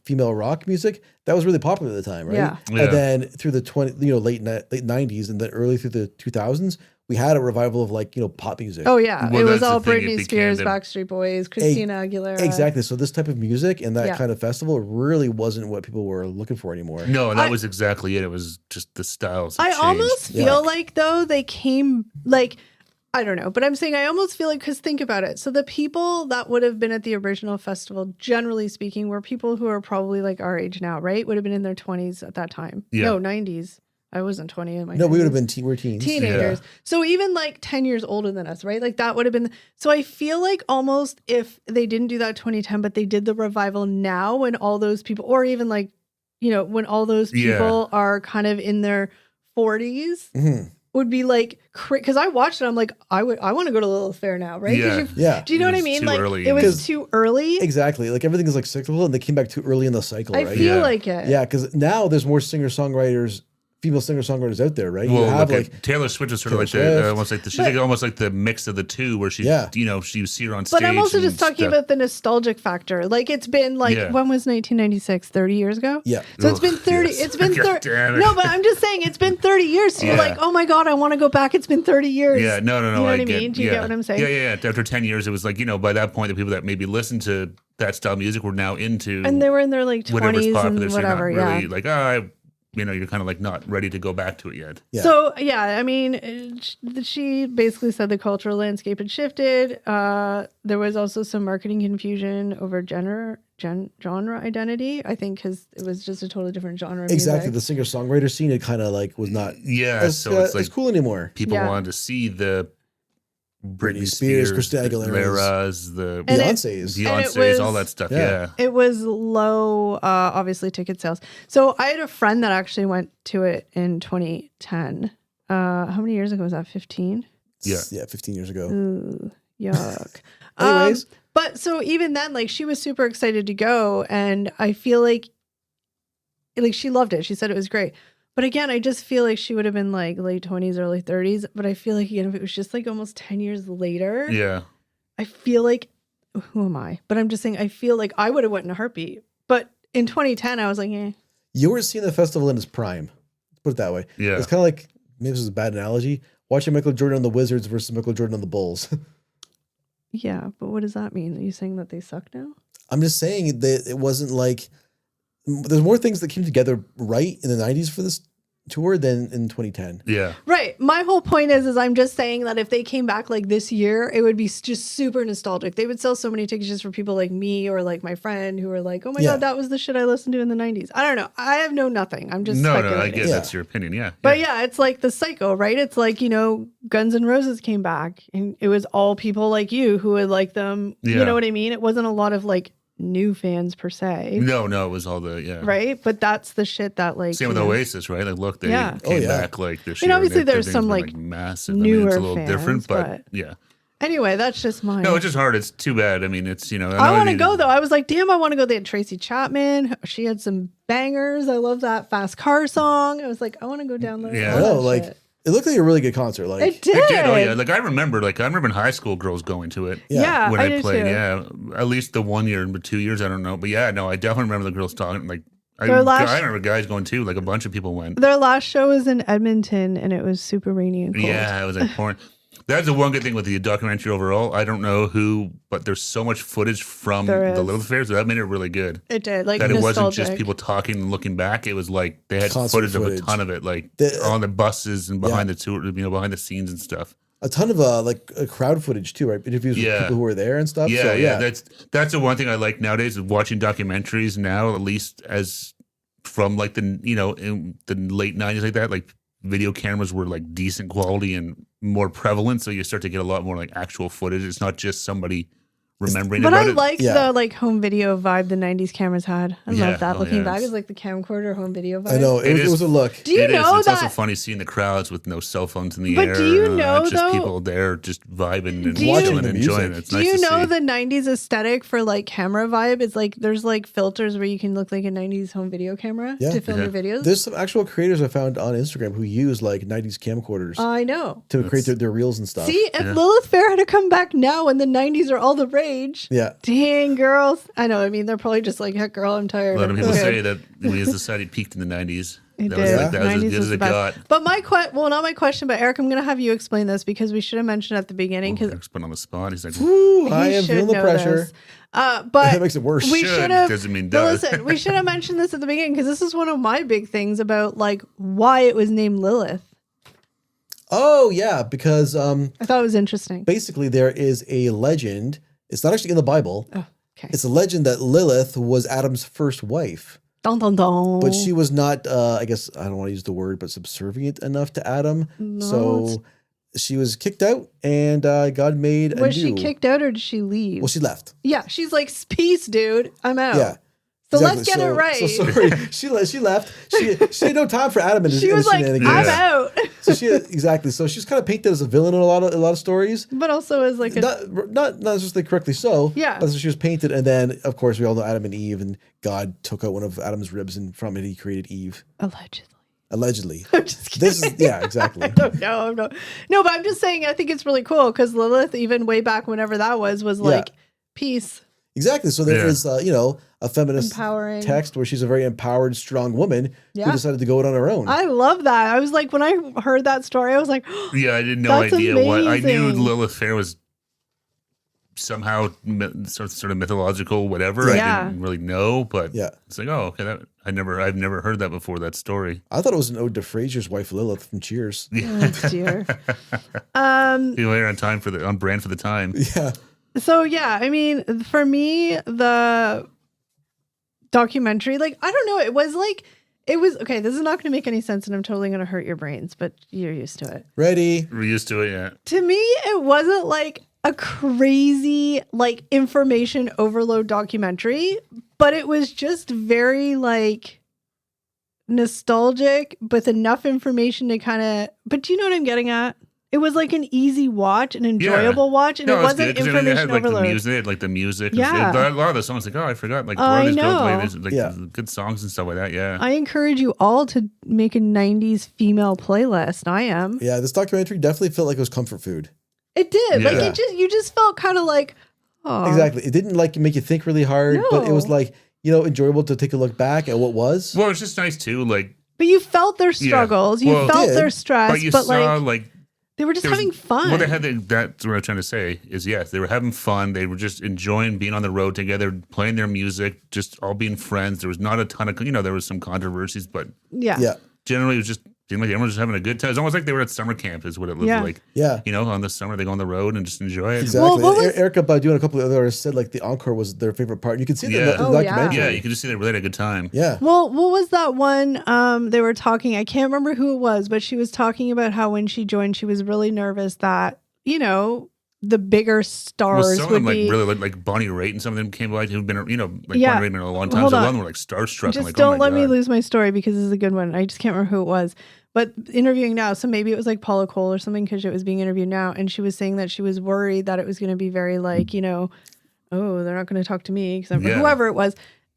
female rock music, that was really popular at the time, right? Yeah. Yeah. And then through the late 90s and then early through the 2000s, we had a revival of like pop music. Oh yeah, Well, it was that's the all thing, it Britney became Spears, the- Backstreet Boys, Christina Aguilera. Exactly. So this type of music and that Yeah. kind of festival really wasn't what people were looking for anymore. No, that I- was exactly it. It was just the styles. had I changed. almost Yeah. feel like though they came like I don't know, but I'm saying I almost feel like because think about it. So the people that would have been at the original festival, generally speaking, were people who are probably like our age now, right? Would have been in their 20s at that time. Yeah. No, 90s. I wasn't 20 in my No, we would have 90s. been we're teens. Teenagers. So even like 10 years older than us, right? Like that would have been. So I feel like almost if they didn't do that 2010, but they did the revival now when all those people, or even like, when all those Yeah. people are kind of in their 40s, Mhm. would be like, because I watched it, I'm like, I want to go to Lilith Fair now, right? Yeah. Do you know It what I was mean? too Like early. it was too early. Exactly. Like everything is like cyclical, and they came back too early in the cycle, I right? feel Yeah. like it. Yeah, because now there's more singer-songwriters, female singer-songwriters out there, right? Well, you have look like at Taylor Swift is sort Taylor of like Swift. the almost like the she's like almost like the mix of the two, where she you see her on stage. But I'm also and just talking stuff. about the nostalgic factor. Like it's been like when was 1996? 30 years ago. Yeah. So it's been 30. yes. It's been God 30. damn it. No, but I'm just saying it's been 30 years. So you're like, oh my god, I want to go back. It's been 30 years. Yeah, no. You know what I get, mean? Do you get what I'm saying? Yeah. After 10 years, it was like, by that point, the people that maybe listened to that style of music were now into And they were in their like whatever's 20s popular. and So you're not whatever. really like, you're kind of like not ready to go back to it yet. Yeah. So yeah, I mean, she basically said the cultural landscape had shifted. There was also some marketing confusion over genre identity. I think because it was just a totally different genre. Of exactly music. the singer-songwriter scene. It kind of like was not So it's like cool anymore. people Yeah. wanted to see the Britney Spears, Spears, Christina Aguilera's, the And Beyonce's. all that stuff. Yeah. Yeah. It was low, obviously, ticket sales. So I had a friend that actually went to it in 2010. How many years ago was that? 15? Yeah. Yeah, 15 years ago. Ooh, yuck. Anyways. But so even then, like she was super excited to go, and I feel like she loved it. She said it was great. But again, I just feel like she would have been like late 20s, early 30s. But I feel like, again, if it was just like almost 10 years later, Yeah. I feel like, who am I? But I'm just saying, I feel like I would have went in a heartbeat. But in 2010, I was like, eh. You were seeing the festival in its prime. Put it that way. Yeah. It's kind of like, maybe this is a bad analogy, watching Michael Jordan on the Wizards versus Michael Jordan on the Bulls. Yeah, but what does that mean? Are you saying that they suck now? I'm just saying that it wasn't like, there's more things that came together right in the 90s for this tour than in 2010. Yeah. Right. My whole point is I'm just saying that if they came back like this year, it would be just super nostalgic. They would sell so many tickets just for people like me or like my friend who are like, oh my God, that was the shit I listened to in the 90s. I don't know. I have nothing. I'm just speculating. I get that's your opinion. Yeah. But yeah, it's like the Psycho, right? It's like, Guns N' Roses came back and it was all people like you who would like them. Yeah. You know what I mean? It wasn't a lot of like new fans per se. No, it was all right. But that's the shit that like same with Oasis, right? Like, look, they came back like this year. I mean, obviously and there's some like massive. newer it's a little fans, different, but yeah. Anyway, that's just mine. No, it's just hard. It's too bad. I mean, it's I want to go though. I was like, damn, I want to go. They had Tracy Chapman. She had some bangers. I love that Fast Car song. I was like, I want to go down there. Yeah. I know, like it looked like a really good concert. Like it did. Oh yeah. Like I remember in high school, girls going to it. Yeah, when I played. too. Yeah, at least the 1 year, but 2 years, I don't know. But yeah, no, I definitely remember the girls talking. Like I remember guys going too. Like a bunch of people went. Their last show was in Edmonton, and it was super rainy and cold. Yeah, it was like pouring. That's the one good thing with the documentary overall. I don't know who, but there's so much footage from the Lilith Fair, so that made it really good. It did. Like that nostalgic. It wasn't just people talking and looking back. It was like they had footage of a ton of it, like on the buses and behind the tour, behind the scenes and stuff. A ton of crowd footage too, right? Interviews with people who were there and stuff. Yeah. That's the one thing I like nowadays is watching documentaries now, at least as from like in the late 90s like that, like video cameras were like decent quality and more prevalent, so you start to get a lot more like actual footage. It's not just somebody remembering but about I it. like the like home video vibe the 90s cameras had. I love that. Looking back, it's like the camcorder home video vibe. I know it was a look. Do you know It's that? also funny seeing the crowds with no cell phones in the But air. do you know just though? people there just vibing and watching watching and enjoying it. It's Do nice you to know see. the 90s aesthetic for like camera vibe? It's like there's like filters where you can look like a 90s home video camera to film your videos. There's some actual creators I found on Instagram who use like 90s camcorders I know. to create their reels and stuff. See, if Lilith Fair had to come back now when the 90s are all the rage. Yeah. Dang, girls. I know. I mean, they're probably just like, heck, girl, I'm tired. A lot of people Okay. say that we as a society peaked in the 90s. It That did. was like that was 90s as good as the it best. got. But my not my question, but Eric, I'm going to have you explain this because we should have mentioned at the beginning. Because Eric's put on the spot. He's like, Ooh, I he am should feeling the know pressure. this. But That makes it worse. We Should should have. doesn't mean But does. listen, we should have mentioned this at the beginning because this is one of my big things about like why it was named Lilith. Oh yeah, because I thought it was interesting. basically there is a legend. It's not actually in the Bible. Oh, okay. It's a legend that Lilith was Adam's first wife. Dun, dun, dun. But she was not, I guess, I don't want to use the word, but subservient enough to Adam. No, so she was kicked out and God made a Was new. she kicked out or did she leave? Well, she left. Yeah, she's like, peace, dude. I'm out. Yeah. So let's get it right. So sorry, she left. She had no time for Adam and his She was like, shenanigans. I'm out. So exactly. So she's kind of painted as a villain in a lot of stories. But also as like not necessarily correctly so. Yeah. But so she was painted, and then of course we all know Adam and Eve, and God took out one of Adam's ribs, and from it he created Eve. Allegedly. I'm just kidding. Exactly. I don't know. No, but I'm just saying I think it's really cool because Lilith, even way back whenever that was like peace. Exactly. So there is, a feminist Empowering. text where she's a very empowered, strong woman Yeah. who decided to go it on her own. I love that. I was like, when I heard that story, I was like, Yeah, I had no That's idea what. I knew amazing. Lilith Fair was somehow sort of mythological, whatever. Yeah. I didn't really know, but Yeah. it's like, oh, okay, I've never heard that before. That story. I thought it was an ode to Frasier's wife Lilith from Cheers. oh, dear. You were on brand for the time. Yeah. So yeah, I mean, for me, the documentary, like, I don't know, it was okay. This is not going to make any sense, and I'm totally going to hurt your brains, but you're used to it. Ready? We're used to it, yeah. To me, it wasn't like a crazy like information overload documentary, but it was just very like nostalgic with enough information to kind of. But do you know what I'm getting at? It was like an easy watch, an enjoyable watch, and it wasn't information overload. They had like the music. Yeah. A lot of the songs, like, oh, I forgot. Like, I all these girls know. play like good songs and stuff like that. Yeah. I encourage you all to make a 90s female playlist. I am. Yeah, this documentary definitely felt like it was comfort food. It did. Yeah. Like you just felt kind of like, oh. Exactly. It didn't like make you think really hard, but it was No. like, enjoyable to take a look back at what was. Well, it's just nice too. Like, But you felt their struggles. You Well, felt did. their stress. but you But saw like they were just there was- having fun. Well, they had that's what I'm trying to say is yes, they were having fun. They were just enjoying being on the road together, playing their music, just all being friends. There was not a ton of, there was some controversies, but yeah. Yeah. generally it was just seemed like everyone was just having a good time. It's almost like they were at summer camp is what it looked Yeah. like. Yeah. On the summer they go on the road and just enjoy it. Exactly. Well, what was- Erica Badu and a couple of other artists said like the encore was their favorite part. And you can see that in Yeah. the Oh, yeah. documentary. Yeah, you could just see they really had a good time. Yeah. Well, what was that one? They were talking. I can't remember who it was, but she was talking about how when she joined, she was really nervous that the bigger Well, stars some of would them like be. really like Bonnie Raitt and some of them came by who've been Yeah. Bonnie Raitt been in a long time. Hold So a on. lot of them were like starstruck. Just like, don't oh my let me God. lose my story because this is a good one. I just can't remember who it was. But interviewing now, so maybe it was like Paula Cole or something because it was being interviewed now. And she was saying that she was worried that it was going to be very like, oh, they're not going to talk to me because Yeah. whoever it was.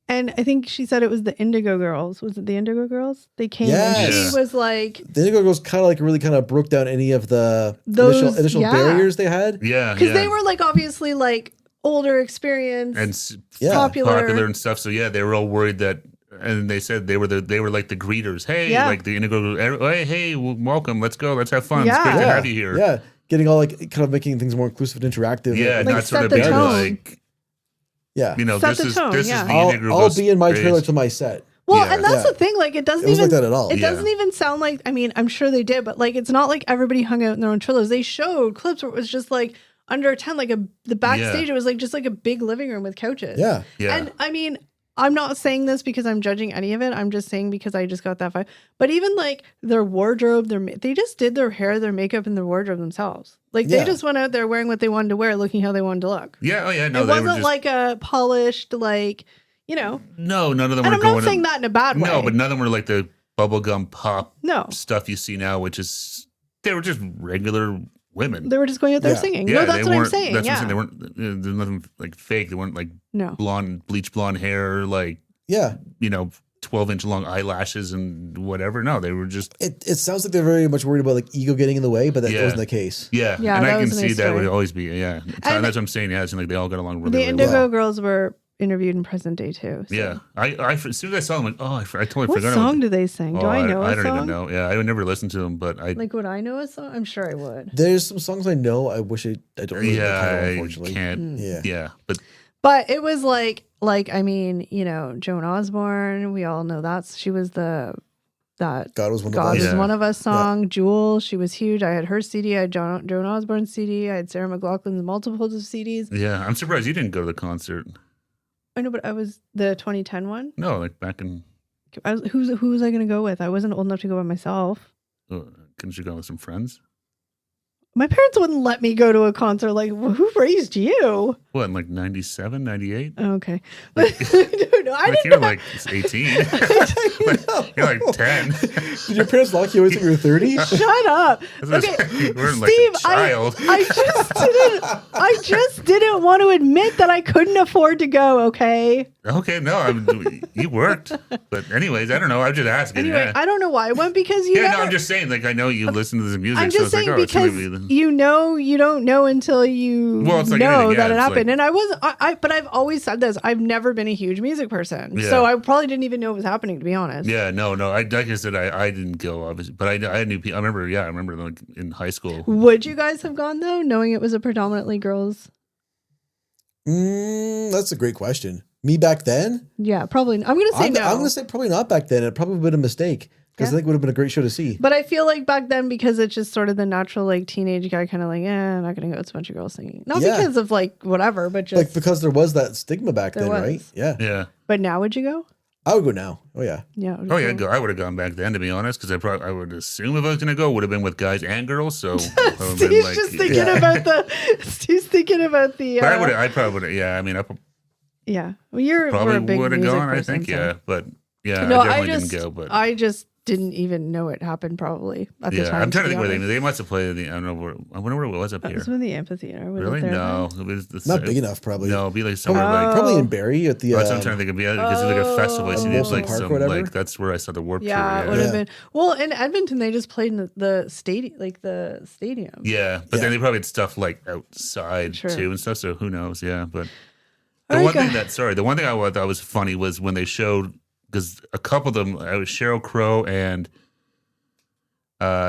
And I think she said it was the Indigo Girls. Was it the Indigo Girls? They came and Yes. she was like, The Indigo Girls kind of like really kind of broke down any of the Those- initial yeah. barriers they had. Yeah. because yeah. they were like obviously like older experience. and Yeah. Popular. and stuff. So yeah, they were all worried that, and they said they were like the greeters. Hey, Yeah. like the Indigo. Hey, welcome. Let's go. Let's have fun. It's Yeah. great to Yeah. have you here. Yeah. Getting all like kind of making things more inclusive and interactive. Yeah, Like, not set sort of the being tone. like, Yeah. Set this the is tone, this yeah. is the I'll Indigo be in my phase. trailer to my set. Well, Yeah. and that's Yeah. the thing. Like, it doesn't It wasn't even like that at all. It Yeah. doesn't even sound like. I mean, I'm sure they did, but like, it's not like everybody hung out in their own trailers. They showed clips where it was just like under a tent, like the backstage. Yeah. It was like just like a big living room with couches. Yeah. Yeah. And I mean, I'm not saying this because I'm judging any of it. I'm just saying because I just got that vibe. But even like their wardrobe, they just did their hair, their makeup, and their wardrobe themselves. Like Yeah. they just went out there wearing what they wanted to wear, looking how they wanted to look. Yeah. Oh yeah. No, it they were wasn't just like a polished, like, no. None of them And were I'm going. not saying that in a bad way. No, but none of them were like the bubblegum pop No. stuff you see now, which is they were just regular women. They were just going out there Yeah. singing. Yeah, No, they that's what I'm weren't- saying. That's Yeah. what I'm saying. They weren't. There's nothing like fake. They weren't like No. bleach blonde hair, like Yeah. 12-inch long eyelashes and whatever. No, they were just It sounds like they're very much worried about like ego getting in the way, but that Yeah. wasn't the case. yeah. Yeah, and that I can was a see nice that would story. always be yeah. And- That's what I'm saying. Yeah, it seemed like they all got along really, The really Indigo well. Girls were interviewed in present day too. So. Yeah, I as soon as I saw them, like, oh, I totally What forgot. song do they sing? Do I know I a don't song? even know. Yeah, I would never listen to them, but I Like, would I know a song? I'm sure I would. There's some songs I know. I wish I don't really know the title, I unfortunately. can't. Yeah. Yeah, but But it was like I mean, Joan Osborne. We all know she was that God was one God of is us. Yeah. one of us song. Jewel, she was huge. I had her CD. I had Joan Osborne's CD. I had Sarah McLachlan's multiples of CDs. yeah, I'm surprised you didn't go to the concert. I know, but I was the 2010 one. No, like back in. Who was I going to go with? I wasn't old enough to go by myself. Couldn't you go with some friends? My parents wouldn't let me go to a concert. Like, who raised you? What, in like 97, 98? Okay. I don't know. I Like didn't you're know. like 18. You're like 10. Did your parents lock you away until you were 30? Shut up. Okay, You weren't like Steve, a child. I just didn't want to admit that I couldn't afford to go, okay? Okay, no, you worked. But anyways, I don't know. I'm just asking. Anyway, yeah. I don't know why I went because you Yeah, never, no, I'm just saying, like, I know you listen to the music. I'm so just it's saying like, it's because maybe you know you don't know until you Well, it's like know anything, yeah, that it it's happened. like- And but I've always said this. I've never been a huge music person. Yeah. So I probably didn't even know it was happening, to be honest. Yeah, no. Like I said, I didn't go, obviously. But I knew people. I remember like in high school. Would you guys have gone though, knowing it was a predominantly girls? That's a great question. Me back then? Yeah, probably. I'm gonna say no. I'm going to say probably not back then. It probably would have been a mistake because I think it would have been a great show to see. But I feel like back then, because it's just sort of the natural like teenage guy kind of like, I'm not gonna go. It's a bunch of girls singing. Not Yeah. because of like whatever, but just Like because there was that stigma back There then, was. right? Yeah. Yeah. But now would you go? I would go now. Oh yeah. Yeah. Oh yeah, I would have gone back then, to be honest, because I would assume if I was gonna go, would have been with guys and girls. So I would've been Steve's like, just thinking Yeah. about Steve's thinking about the. But I probably would have. Yeah, I mean, I Yeah. Well, we're a probably big would have music gone. I person, think, so. yeah. But yeah, No, I definitely just didn't go. But I just didn't even know it happened. Probably at the yeah, time. I'm trying to be think where honest. they must have played. I don't know where. I wonder where it was up That here. was in the amphitheater. Was Really? It there No, then? it was the Not big enough, probably. No, it'd be like somewhere Oh. like. Probably in Barrie at the. That's what I'm trying to think of. Yeah, because it's like a festival. So it's Molson like Park or some whatever. like that's where I saw the Warped Yeah, it Tour. would Yeah. have been. Well, in Edmonton, they just played in the stadium, like the stadium. Yeah, but Yeah. then they probably had stuff like outside Sure. too and stuff. So who knows? Yeah, but All the right, one thing guys. the one thing I thought was funny was when they showed, because a couple of them, it was Sheryl Crow and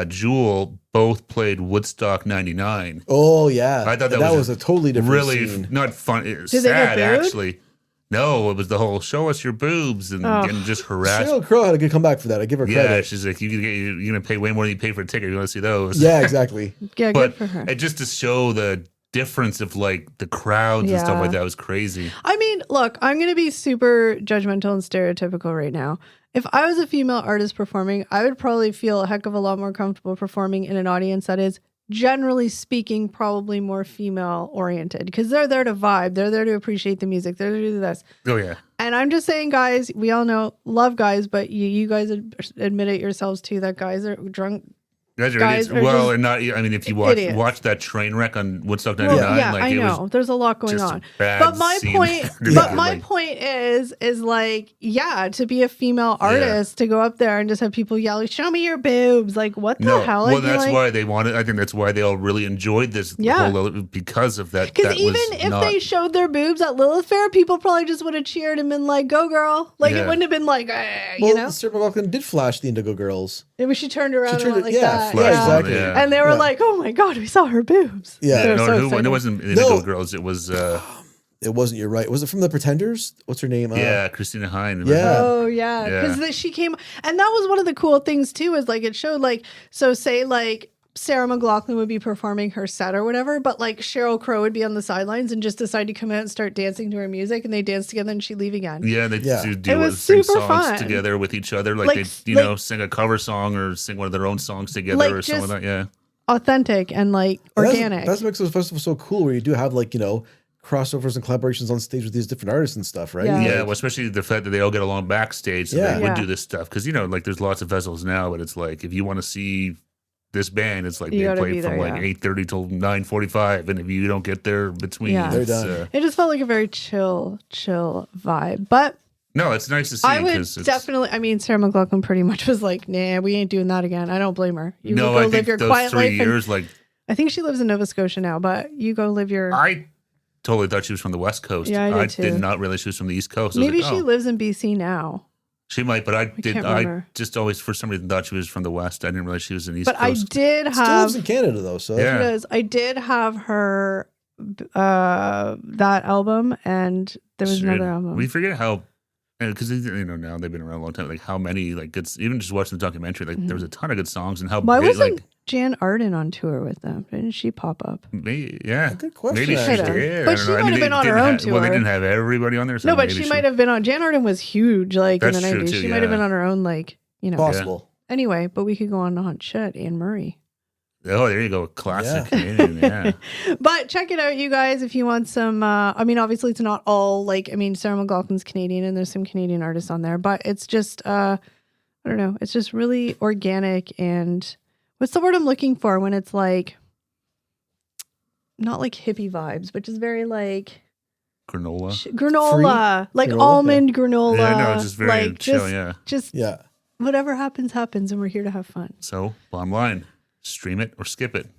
Jewel both played Woodstock '99. Oh yeah. I thought that was was a totally different Really scene. not fun. It was Did they get sad booed? actually. No, it was the whole "show us your boobs" and Oh. getting just harassed. Sheryl Crow had a good comeback for that. I give her Yeah, credit. she's like, you're gonna pay way more than you pay for a ticket. You want to see those? Yeah, exactly. Yeah, but good for her. it just to show the difference of like the crowds and stuff Yeah. like that was crazy. I mean, look, I'm going to be super judgmental and stereotypical right now. If I was a female artist performing, I would probably feel a heck of a lot more comfortable performing in an audience that is, generally speaking, probably more female oriented, because they're there to vibe. They're there to appreciate the music. They're there to do this. Oh yeah. And I'm just saying, guys, we all know, love guys, but you guys admit it yourselves too, that guys are drunk. Guys are Guys idiots. are Well, just and not. I mean, if you idiots. watch that train wreck on Woodstock Well, '99, yeah, like I it know. There's a lot was going just on. a bad But my scene. point, Yeah, but my like- point is like, yeah, to be a female artist, to go up there and just have people yell, "Show me your boobs!" Like, what the No, hell? well, I'd be that's like, why they wanted. I think that's why they all really enjoyed this. Yeah. Because of that. because that even was if not, they showed their boobs at Lilith Fair, people probably just would have cheered and been like, "Go, girl!" Like, Yeah. it wouldn't have been like, Well, you know. Sarah McLachlan did flash the Indigo Girls. Maybe she turned around She and turned went it- like yeah, that. flash yeah, exactly. Yeah. And they were Yeah. like, "Oh my god, we saw her boobs." Yeah. They were No, so and it excited. wasn't Indigo No. Girls. It was It wasn't. You're right. Was it from the Pretenders? What's her name? yeah, Christina Hine. Yeah. Oh yeah, Yeah. because she came, and that was one of the cool things too. Is like it showed like, so say like Sarah McLachlan would be performing her set or whatever, but like Sheryl Crow would be on the sidelines and just decide to come out and start dancing to her music, and they dance together and she'd leave again. Yeah, they Yeah. do It was sing super songs fun. together with each other. Like, Like- they, like- sing a cover song or sing one of their own songs together Like or something just- like that. Yeah. Authentic and like And organic. That's what makes those festivals so cool, where you do have like crossovers and collaborations on stage with these different artists and stuff, right? Yeah. Yeah, well, especially the fact that they all get along backstage, so Yeah. they would Yeah. do this stuff. Because, like, there's lots of festivals now, but it's like, if you want to see this band, it's like You they gotta play be from there, like yeah. 8:30 till 9:45, and if you don't get there between, Yeah. They're it's, done. It just felt like a very chill vibe. But no, it's nice to see. I would 'cause it's, definitely, I mean, Sarah McLachlan pretty much was like, nah, we ain't doing that again. I don't blame her. You no, go I live think your those quiet 3 life. years, like, I think she lives in Nova Scotia now, but you go live your. I totally thought she was from the West Coast. Yeah, I did too. did not realize she was from the East Coast. I was Maybe like, she oh, lives in BC now. she might, but I can't remember. just always, for some reason, thought she was from the West. I didn't realize she was in East But I Coast. did Still have. lives in Canada though, so Yeah. Because I did have her that album, and there was another album. We forget how, because now they've been around a long time. Like how many, like good, even just watching the documentary, like there was a ton of good songs, and how Why big, wasn't like Jan Arden on tour with them? Didn't she pop up? yeah, Good question, Maybe she actually. did. But I don't she know. I might mean, have they been on her didn't own have- Well, they tour. didn't have everybody on there. So No, but maybe she might have been on. Jan Arden was huge, like That's in the true, 90s. too, She might have yeah. been on her own, like, possible. Anyway, but we could go on shit, Anne Murray. Oh, there you go. Classic Canadian, yeah. But check it out, you guys, if you want some. I mean, obviously, it's not all like, I mean, Sarah McLachlan's Canadian and there's some Canadian artists on there, but it's just, I don't know, it's just really organic. And what's the word I'm looking for when it's like, not like hippie vibes, but just very like Granola. Granola, like Granola, almond granola. Yeah, no, just very like, chill, yeah. Just Yeah. whatever happens, happens, and we're here to have fun. So, bottom line, stream it or skip it.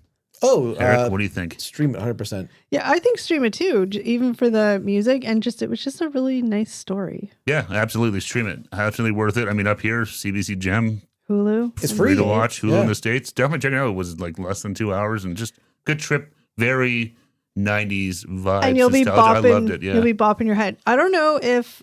Oh, Eric, what do you think? Stream it 100%. Yeah, I think stream it too, even for the music, and just it was just a really nice story. Yeah, absolutely. Stream it. Absolutely worth it. I mean, up here, CBC Gem, Hulu, It's free free. to watch. Hulu Yeah. in the States. Definitely check it out. It was like less than 2 hours and just good trip. Very 90s vibes. and you'll be nostalgia. bopping. I loved it. Yeah. You'll be bopping your head. I don't know if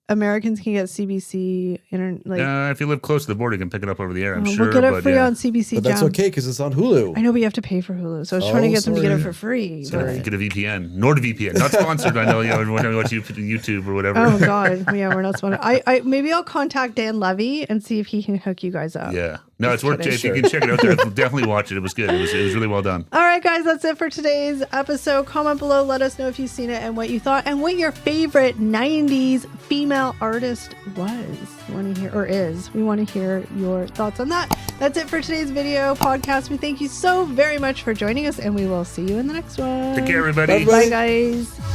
Americans can get CBC internet. Like, If you live close to the border, you can pick it up over the air, I'm we'll sure. get it but free yeah. on CBC. But that's Jam. okay because it's on Hulu. I know, but you have to pay for Hulu, so I was trying to get them to get it sorry. for free. Sorry. but- Get a VPN. NordVPN. Not sponsored. I know, when I watch YouTube or whatever. Oh God, yeah, we're not sponsored. I maybe I'll contact Dan Levy and see if he can hook you guys up. Yeah. No, it's worth it. kidding. If you can check it out there, definitely watch it. It was good. It was really well done. All right, guys, that's it for today's episode. Comment below, let us know if you've seen it and what you thought, and what your favorite '90s female artist was. We want to hear, or is. We want to hear your thoughts on that. That's it for today's video podcast. We thank you so very much for joining us, and we will see you in the next one. Take care, everybody. Bye-bye. Bye, guys.